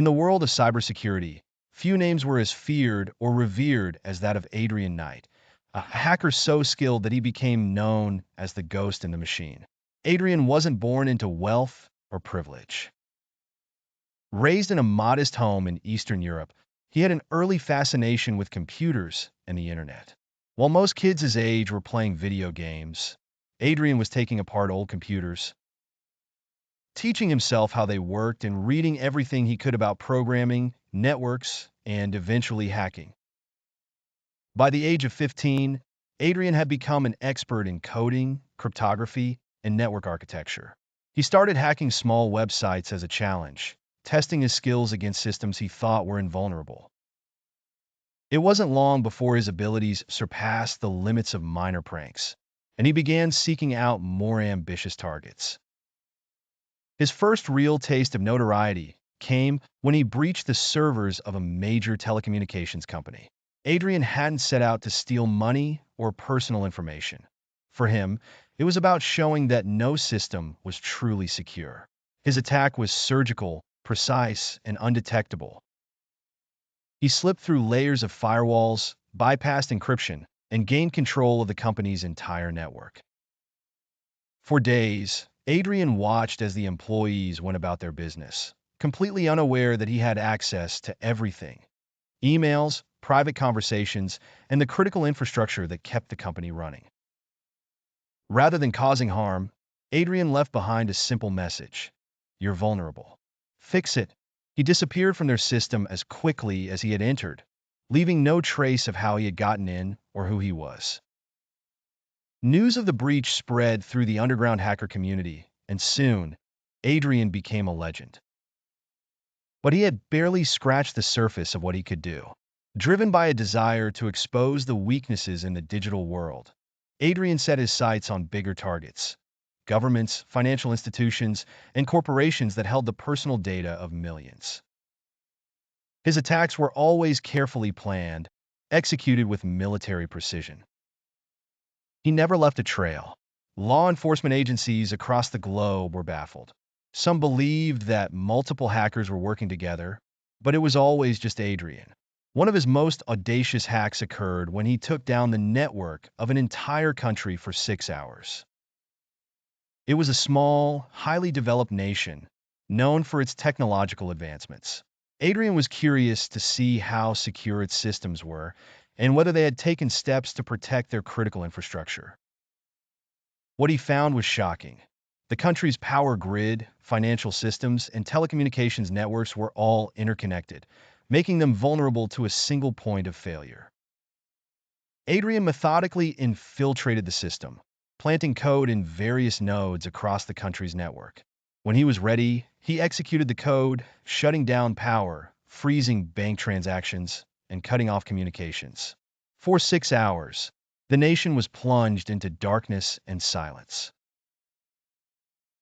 In the world of cybersecurity, few names were as feared or revered as that of Adrian Knight, a hacker so skilled that he became known as the ghost in the machine. Adrian wasn't born into wealth or privilege. Raised in a modest home in Eastern Europe, he had an early fascination with computers and the internet. While most kids his age were playing video games, Adrian was taking apart old computers, teaching himself how they worked and reading everything he could about programming, networks, and eventually hacking. By the age of 15, Adrian had become an expert in coding, cryptography, and network architecture. He started hacking small websites as a challenge, testing his skills against systems he thought were invulnerable. It wasn't long before his abilities surpassed the limits of minor pranks, and he began seeking out more ambitious targets. His first real taste of notoriety came when he breached the servers of a major telecommunications company. Adrian hadn't set out to steal money or personal information. For him, it was about showing that no system was truly secure. His attack was surgical, precise, and undetectable. He slipped through layers of firewalls, bypassed encryption, and gained control of the company's entire network. For days, Adrian watched as the employees went about their business, completely unaware that he had access to everything: emails, private conversations, and the critical infrastructure that kept the company running. Rather than causing harm, Adrian left behind a simple message: "You're vulnerable. Fix it." He disappeared from their system as quickly as he had entered, leaving no trace of how he had gotten in or who he was. News of the breach spread through the underground hacker community, and soon, Adrian became a legend. But he had barely scratched the surface of what he could do. Driven by a desire to expose the weaknesses in the digital world, Adrian set his sights on bigger targets: governments, financial institutions, and corporations that held the personal data of millions. His attacks were always carefully planned, executed with military precision. He never left a trail. Law enforcement agencies across the globe were baffled. Some believed that multiple hackers were working together, but it was always just Adrian. One of his most audacious hacks occurred when he took down the network of an entire country for 6 hours. It was a small, highly developed nation, known for its technological advancements. Adrian was curious to see how secure its systems were and whether they had taken steps to protect their critical infrastructure. What he found was shocking. The country's power grid, financial systems, and telecommunications networks were all interconnected, making them vulnerable to a single point of failure. Adrian methodically infiltrated the system, planting code in various nodes across the country's network. When he was ready, he executed the code, shutting down power, freezing bank transactions, and cutting off communications. For 6 hours, the nation was plunged into darkness and silence.